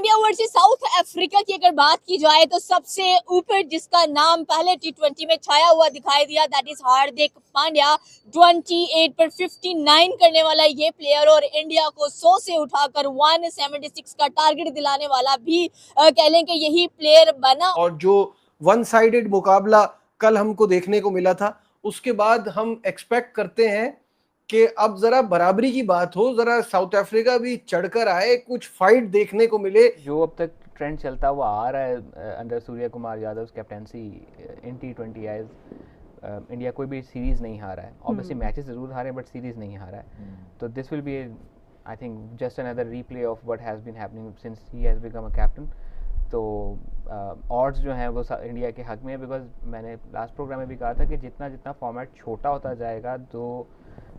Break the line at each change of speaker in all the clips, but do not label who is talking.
India versus South Africa की अगर बात की जाए तो सबसे ऊपर जिसका नाम पहले टी20 में छाया हुआ दिखाई दिया दैट इज हार्दिक पांड्या। 28 पर 59 करने वाला ये प्लेयर और इंडिया को 100 से उठाकर 176 का टारगेट दिलाने वाला भी कह लें कि यही प्लेयर बना।
और जो वन साइडेड मुकाबला कल हमको देखने को मिला था, उसके बाद हम एक्सपेक्ट करते हैं कि अब जरा बराबरी की बात हो, जरा साउथ अफ्रीका भी चढ़कर आए, कुछ फाइट देखने को मिले।
जो अब तक ट्रेंड चलता हुआ आ रहा है अंडर सूर्य कुमार यादव कैप्टेंसी इन टी20 आइज, इंडिया कोई भी सीरीज़ नहीं हारा है। ऑब्वियसली मैचेस ज़रूर हारे बट सीरीज़ नहीं हारा है। तो this will be I think just another replay of what has been happening since he has become a captain. तो ऑड्स जो हैं वो इंडिया के हक में है, बिकॉज मैंने लास्ट प्रोग्राम में भी कहा था कि जितना जितना फॉर्मेट छोटा होता जाएगा तो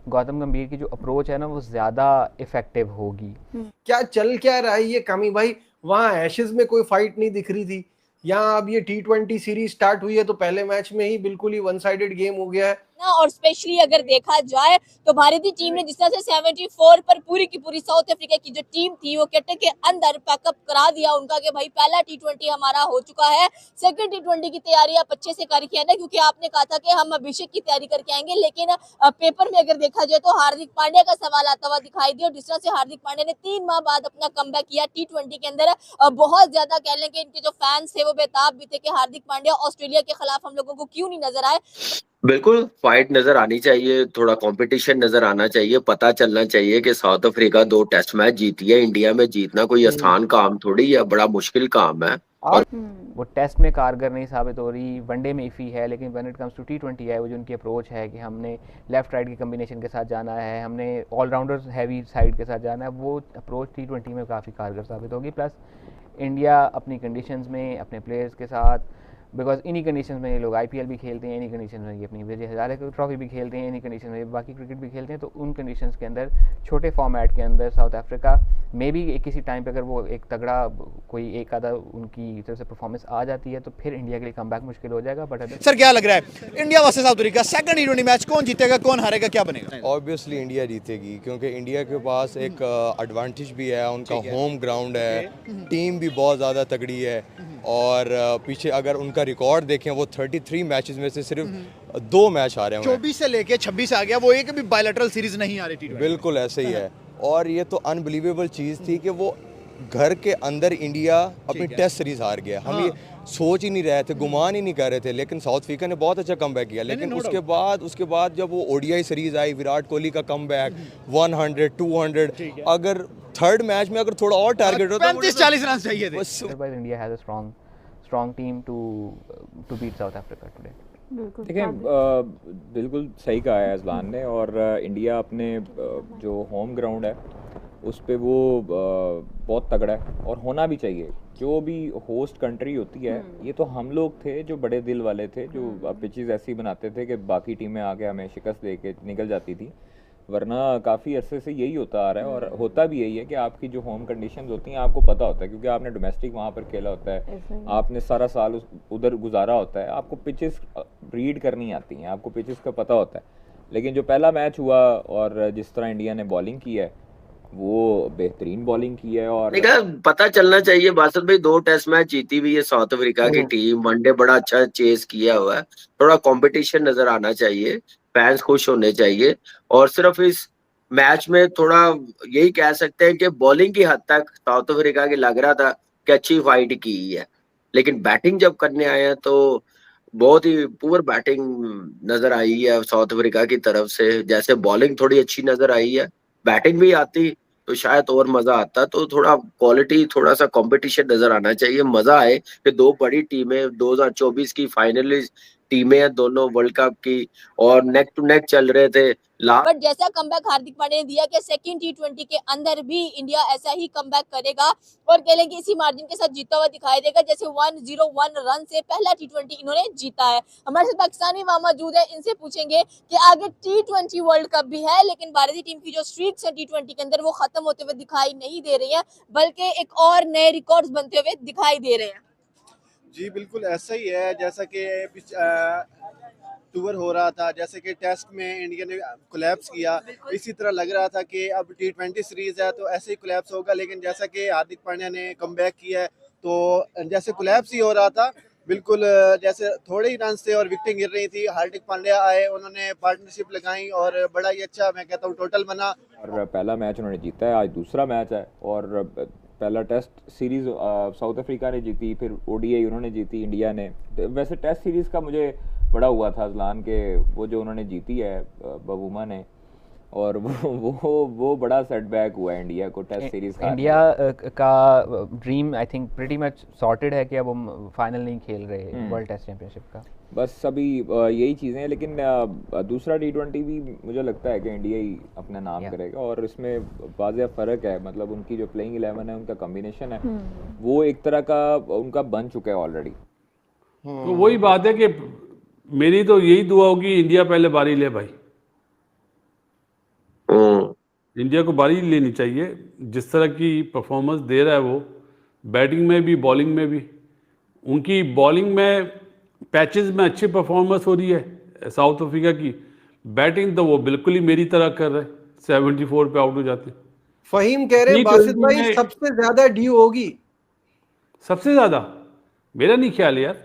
गौतम गंभीर की जो अप्रोच है ना वो ज़्यादा इफेक्टिव होगी।
क्या चल क्या रहा है ये कामी भाई? वहाँ एशेज में कोई फाइट नहीं दिख रही थी, यहाँ अब ये टी20 सीरीज स्टार्ट हुई है तो पहले मैच में ही बिल्कुल ही वन साइडेड गेम हो गया है
ना। और स्पेशली अगर देखा जाए तो भारतीय टीम ने जिस तरह से 74 पर पूरी की पूरी साउथ अफ्रीका की जो टीम थी वो कट के अंदर पैकअप करा दिया उनका कि भाई पहला टी20 हमारा हो चुका है, सेकंड टी20 की तैयारी आप अच्छे से करके आना, क्योंकि आपने कहा था कि हम अभिषेक की तैयारी करके आएंगे। लेकिन पेपर में अगर देखा जाए तो हार्दिक पांड्या का सवाल आता हुआ दिखाई दिया और जिस तरह से हार्दिक पांड्या ने 3 माह बाद अपना कमबैक किया टी20 के अंदर, बहुत ज्यादा कह लें कि इनके जो फैंस थे वो बेताब भी थे कि हार्दिक पांड्या ऑस्ट्रेलिया के खिलाफ हम लोगों को क्यों नहीं नजर आए।
बिल्कुल फाइट नजर आनी चाहिए, थोड़ा कंपटीशन नजर आना चाहिए, पता चलना चाहिए कि साउथ अफ्रीका 2 टेस्ट मैच जीती है। इंडिया में जीतना कोई आसान काम थोड़ी है, बड़ा मुश्किल काम है। और
वो टेस्ट में कारगर नहीं साबित हो रही, वनडे में इफ़ी है, लेकिन व्हेन इट कम्स टू टी20 है वो जो उनकी अप्रोच है कि हमने लेफ्ट राइट की कम्बिनेशन के साथ जाना है, हमने ऑलराउंडर्स हैवी साइड के साथ जाना है, वो अप्रोच टी20 में काफ़ी कारगर साबित होगी। प्लस इंडिया अपनी कंडीशंस में अपने प्लेयर्स के साथ, बिकॉज इन्हीं कंडीशन में ये लोग IPL भी खेलते हैं, इन्हीं कंडीशन में ये अपनी विजय हजारे ट्रॉफी भी खेलते हैं, इन्हीं कंडीशन में बाकी क्रिकेट भी खेलते हैं। तो उन कंडीशंस के अंदर छोटे फॉर्मेट के अंदर साउथ अफ्रीका मे भी किसी टाइम पे अगर वो एक तगड़ा कोई एक आधा उनकी तरफ से परफॉर्मेंस आ जाती है तो फिर इंडिया के लिए कम बैक मुश्किल हो जाएगा। बट
सर क्या लग रहा है India versus South Africa second टी20 मैच कौन जीतेगा, कौन हारेगा, क्या बनेगा?
ऑब्वियसली इंडिया जीतेगी, क्योंकि इंडिया के पास एक एडवांटेज भी है, उनका होम ग्राउंड है, टीम भी बहुत ज़्यादा तगड़ी है। और पीछे अगर उनका रिकॉर्ड देखें वो 33 मैचेस में से सिर्फ 2 मैच हारे हुए हैं।
24 से लेके 26 आ गया, वो एक भी बायलैटरल सीरीज नहीं आ रही टी20।
बिल्कुल ऐसे ही है। और ये तो अनबिलीवेबल चीज़ थी कि वो घर के अंदर इंडिया अपनी टेस्ट सीरीज हार गया। हम ये सोच ही नहीं रहे थे, गुमान ही नहीं कर रहे थे, लेकिन साउथ अफ्रीका ने बहुत अच्छा कमबैक किया। लेकिन उसके बाद जब वो ODI सीरीज आई, विराट कोहली का कमबैक 100 200, अगर थर्ड मैच में अगर थोड़ा और टारगेट होता
35-40 रन चाहिए थे।
Otherwise India has a strong team to beat South Africa today.
देखिए बिल्कुल सही कहा है अजलान ने। और इंडिया अपने जो होम ग्राउंड है उस पे वो बहुत तगड़ा है और होना भी चाहिए। जो भी होस्ट कंट्री होती है, ये तो हम लोग थे जो बड़े दिल वाले थे, जो पिचेस ऐसी बनाते थे कि बाकी टीमें आके हमें शिकस्त दे के निकल जाती थी, वरना काफ़ी अरसे से यही होता आ रहा है। और होता भी यही है कि आपकी जो होम कंडीशंस होती हैं आपको पता होता है, क्योंकि आपने डोमेस्टिक वहाँ पर खेला होता है, आपने सारा साल उधर गुजारा होता है, आपको पिचेस रीड करनी आती हैं, आपको पिचेस का पता होता है। लेकिन जो पहला मैच हुआ और जिस तरह इंडिया ने बॉलिंग की है वो बेहतरीन बॉलिंग की है। और
पता चलना चाहिए बासत भाई, 2 टेस्ट मैच जीती हुई है साउथ अफ्रीका की टीम, वनडे बड़ा अच्छा चेस किया हुआ है, थोड़ा कंपटीशन नजर आना चाहिए, फैंस खुश होने चाहिए। और सिर्फ इस मैच में थोड़ा यही कह सकते हैं कि बॉलिंग की हद तक साउथ अफ्रीका की लग रहा था कि अच्छी फाइट की है, लेकिन बैटिंग जब करने आए हैं तो बहुत ही पुअर बैटिंग नजर आई है साउथ अफ्रीका की तरफ से। जैसे बॉलिंग थोड़ी अच्छी नजर आई है, बैटिंग भी आती तो शायद और मजा आता। तो थोड़ा क्वालिटी, थोड़ा सा कंपटीशन नजर आना चाहिए, मजा आए कि 2 बड़ी टीमें 2024 की फाइनलिस्ट टीमें हैं दोनों वर्ल्ड कप की, और नेक टू नेक चल रहे थे।
बट जैसा कमबैक हार्दिक पांड्या ने दिया कि सेकंड टी20 के अंदर भी इंडिया ऐसा ही कमबैक करेगा और कह लें कि इसी मार्जिन के साथ जीता हुआ दिखाई देगा, जैसे 101 रन से पहला टी20 इन्होंने जीता है। हमारे साथ पाकिस्तानी वहां मौजूद है, इनसे पूछेंगे कि आगे टी20 वर्ल्ड कप भी है, लेकिन भारतीय टीम की जो स्ट्रीक्स है टी20 के अंदर वो खत्म होते हुए दिखाई नहीं दे रही है, बल्कि एक और नए रिकॉर्ड्स बनते हुए दिखाई दे रहे हैं।
जी बिल्कुल ऐसा ही है, जैसा कि टूर हो रहा था, जैसे कि टेस्ट में इंडिया ने कोलैप्स किया, इसी तरह लग रहा था कि अब T20 सीरीज है तो ऐसे ही कोलैप्स होगा, लेकिन जैसा कि हार्दिक पांड्या ने कमबैक किया है तो जैसे कोलैप्स ही हो रहा था बिल्कुल। जैसे थोड़े ही रन थे और विकेटें गिर रही थी, हार्दिक पांड्या आए, उन्होंने पार्टनरशिप लगाई और बड़ा ही अच्छा मैं कहता हूँ टोटल बना।
और पहला मैच उन्होंने जीता है, आज दूसरा मैच है, और पहला टेस्ट सीरीज साउथ अफ्रीका ने जीती, फिर ओडीआई उन्होंने जीती इंडिया ने। वैसे टेस्ट सीरीज का मुझे बड़ा हुआ था अजलान के, वो जो उन्होंने जीती है बबूमा ने, और वो बड़ा सेटबैक हुआ है इंडिया को टेस्ट सीरीज का।
इंडिया का dream I think pretty much sorted है कि अब हम फाइनल नहीं खेल रहे वर्ल्ड टेस्ट चैंपियनशिप का।
बस अभी यही चीज़ें हैं, लेकिन दूसरा T20 भी मुझे लगता है कि इंडिया ही अपना नाम करेगा, और इसमें वाज़ेह फ़र्क है, मतलब उनकी जो प्लेइंग 11 है, उनका कॉम्बिनेशन है, वो एक तरह का उनका बन चुका है ऑलरेडी।
तो वही बात है कि मेरी तो यही दुआ होगी इंडिया पहले बारी ले भाई, इंडिया को बारी लेनी चाहिए। जिस तरह की परफॉर्मेंस दे रहा है वो, बैटिंग में भी बॉलिंग में भी, उनकी बॉलिंग में पैचेस में अच्छी परफॉर्मेंस हो रही है साउथ अफ्रीका की, बैटिंग तो वो बिल्कुल ही मेरी तरह कर रहे, 74 पे आउट हो जाते।
फहीम कह रहे हैं बासित भाई सबसे ज्यादा ड्यू होगी।
सबसे ज्यादा मेरा नहीं ख्याल यार,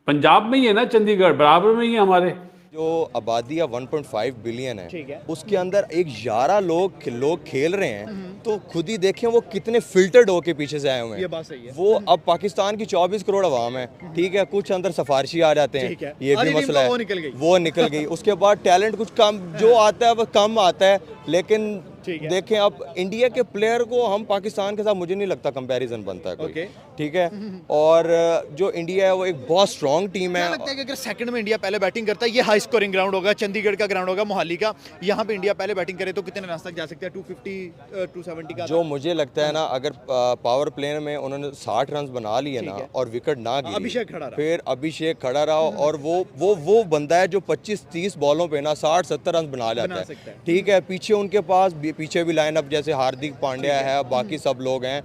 पंजाब में ही है ना, चंडीगढ़ बराबर में ही है हमारे।
जो आबादी है 1.5 बिलियन है, उसके अंदर एक 11 लोग खेल रहे हैं, तो खुद ही देखें वो कितने फिल्टर्ड होके पीछे से आए हुए हैं।
ये बात सही है।
वो अब पाकिस्तान की 24 करोड़ आवाम है, ठीक है, कुछ अंदर सफारशी आ जाते हैं, ये भी मसला है, वो निकल गई। उसके बाद टैलेंट कुछ कम जो आता है वो कम आता है, लेकिन देखें अब इंडिया के प्लेयर को हम पाकिस्तान के साथ मुझे नहीं लगता कंपैरिजन बनता है कोई, ठीक है। और जो इंडिया है वो एक बहुत स्ट्रॉन्ग टीम है।
लगता है कि अगर सेकंड में इंडिया पहले बैटिंग करता है, ये हाई स्कोरिंग ग्राउंड होगा, चंडीगढ़ का ग्राउंड होगा, मोहाली का, यहाँ पे इंडिया पहले बैटिंग करे तो कितने रन तक जा सकते हैं? 250 270 का जो
मुझे लगता है ना, अगर पावर प्ले में उन्होंने 60 रन बना लिए ना और विकेट ना गिरी, फिर अभिषेक खड़ा रहा, और वो बंदा है जो 25-30 बॉलों पे ना 60-70 रन बना जाता है, ठीक है। पीछे उनके पास पीछे भी लाइनअप जैसे हार्दिक पांड्या है, बाकी सब लोग हैं।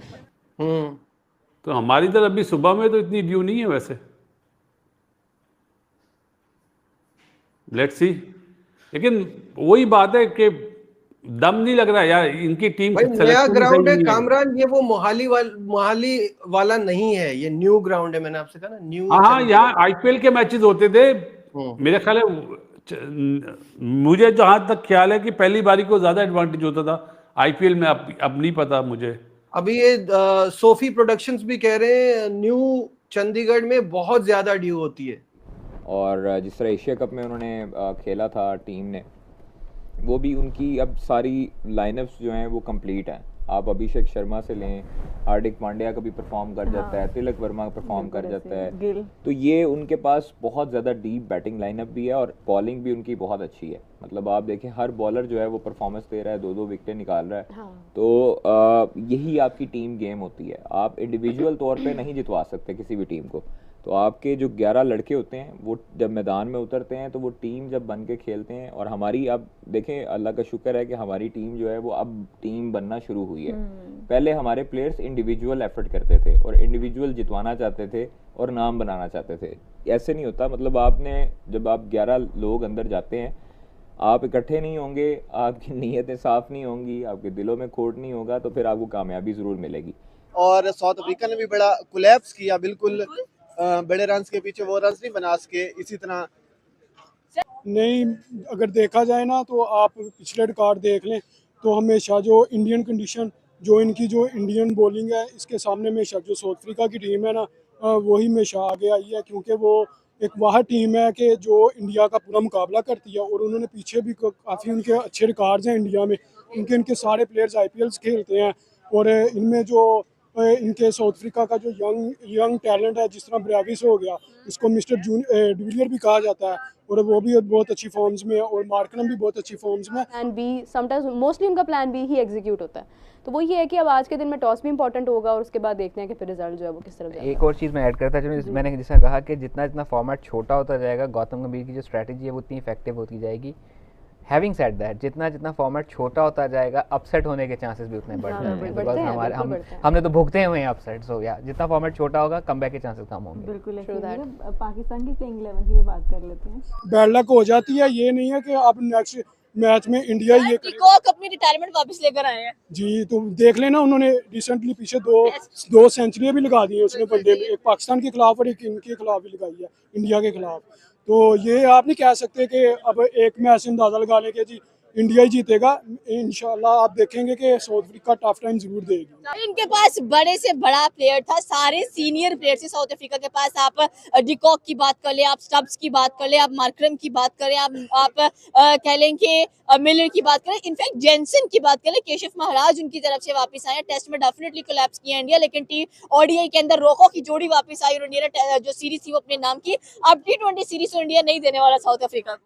तो हमारी तरफ भी सुबह में तो इतनी ड्यू नहीं है वैसे, लेट्स सी। लेकिन वही बात है कि दम नहीं लग रहा यार इनकी टीम।
नया ग्राउंड है कामरान, ये वो मोहाली वाला नहीं है, ये न्यू ग्राउंड है। मैंने आपसे कहा ना न्यू।
हाँ, यहाँ आईपीएल के मैचेस होते थे, मेरे ख्याल है, मुझे जहां तक ख्याल है कि पहली बारी को ज्यादा एडवांटेज होता था आईपीएल में, अब नहीं पता मुझे।
अभी ये सोफी प्रोडक्शंस भी कह रहे हैं न्यू चंडीगढ़ में बहुत ज्यादा ड्यू होती है।
और जिस तरह एशिया कप में उन्होंने खेला था टीम ने, वो भी उनकी अब सारी लाइनअप्स जो हैं वो कंप्लीट हैं। आप अभिषेक शर्मा से लें, हार्दिक पांड्या कभी परफॉर्म कर जाता है, तिलक वर्मा परफॉर्म कर जाता है, तो ये उनके पास बहुत ज़्यादा डीप बैटिंग लाइनअप भी है, और बॉलिंग भी उनकी बहुत अच्छी है। मतलब आप देखें हर बॉलर जो है वो परफॉर्मेंस दे रहा है, 2-2 विकेटें निकाल रहा है। तो यही आपकी टीम गेम होती है, आप इंडिविजुअल तौर पे नहीं जितवा सकते किसी भी टीम को। तो आपके जो 11 लड़के होते हैं वो जब मैदान में उतरते हैं तो वो टीम जब बन के खेलते हैं। और हमारी अब देखें, अल्लाह का शुक्र है कि हमारी टीम जो है वो अब टीम बनना शुरू हुई है। पहले हमारे प्लेयर्स इंडिविजुअल एफर्ट करते थे और इंडिविजुअल जितवाना चाहते थे और नाम बनाना चाहते थे। ऐसे नहीं होता, मतलब आपने जब आप 11 लोग अंदर जाते हैं, आप इकट्ठे नहीं होंगे, आपकी नीयतें साफ नहीं होंगी, आपके दिलों में खोट नहीं होगा, तो फिर आपको कामयाबी ज़रूर मिलेगी।
और साउथ अफ्रीका ने भी बड़ा कोलैप्स किया, बिल्कुल बड़े रन के पीछे वो रन नहीं बना सके। इसी तरह
नहीं, अगर देखा जाए ना तो आप पिछले रिकॉर्ड देख लें तो हमेशा जो इंडियन कंडीशन, जो इनकी जो इंडियन बॉलिंग है, इसके सामने हमेशा जो साउथ अफ्रीका की टीम है ना, वही हमेशा आगे आई है, क्योंकि वो एक वह टीम है कि जो इंडिया का पूरा मुकाबला करती है। और उन्होंने पीछे भी काफ़ी उनके अच्छे रिकॉर्ड्स हैं इंडिया में, इनके सारे प्लेयर्स IPL खेलते हैं। और इनमें जो इनके साउथ अफ्रीका का जो यंग टैलेंट है, जिस तरह ब्रेविस हो गया, इसको मिस्टर डिविलियर भी कहा जाता है, और वो भी बहुत अच्छी फॉर्म्स में है, और मार्करम भी बहुत अच्छी फॉर्म्स में।
प्लान बी समटाइम्स मोस्टली उनका प्लान बी ही एग्जीक्यूट होता है। तो वो ये है कि अब आज के दिन में टॉस भी इंपॉर्टेंट होगा, और उसके बाद देखते हैं कि फिर रिजल्ट जो है वो किस तरफ जाएगा।
एक और चीज़ मैं ऐड करता हूँ, मैंने जैसा कहा कि जितना जितना फॉर्मेट छोटा होता जाएगा, गौतम गंभीर की जो स्ट्रैटेजी है वो उतनी इफेक्टिव होती जाएगी। हैविंग सेड दैट, जितना जितना फॉर्मेट छोटा होता जाएगा अपसेट होने के चांसेस भी उतने बढ़
हाँ,
जाते हैं,
बढ़ते
बिकॉज
हैं,
हमारे
बिल्कुल बढ़ते हैं।
हमने तो भुगते हुए हैं अपसेट, सो या जितना फॉर्मेट छोटा होगा कमबैक के चांसेस कम होंगे।
बिल्कुल
True that.
ऐसे पाकिस्तान की प्लेइंग 11 की भी बात कर लेते हैं।
बैड लक हो जाती है, ये नहीं है कि अब नेक्स्ट मैच में इंडिया ये करे।
डिकॉक अपनी रिटायरमेंट वापस लेकर आए हैं।
जी, तो देख लेना, उन्होंने रिसेंटली पीछे दो सेंचुरियां भी लगा दी हैं उसने वनडे में, एक पाकिस्तान के खिलाफ और एक इनके खिलाफ भी लगाई है, इंडिया के खिलाफ। तो ये आप नहीं कह सकते कि अब एक मैच से अंदाजा लगा लें कि जी इंडिया ही जीतेगा। इंशाल्लाह आप देखेंगे कि साउथ अफ्रीका टफ टाइम जरूर देगी।
इनके पास बड़े से बड़ा प्लेयर था, सारे सीनियर प्लेयर थे साउथ अफ्रीका के पास। आप डिकॉक की बात कर ले, आप स्टब्स की बात कर ले, आप मार्करम की बात करें, आप कह लें कि मिलर की बात करें, इनफैक्ट जेनसन की बात करें, केशव महाराज उनकी तरफ से वापस आए। टेस्ट में डेफिनेटली कोलैप्स किया इंडिया, लेकिन ओडीआई के अंदर रोको की जोड़ी वापस आई और इंडिया ने जो सीरीज थी वो अपने नाम की। अब T20 सीरीज तो इंडिया नहीं देने वाला साउथ अफ्रीका।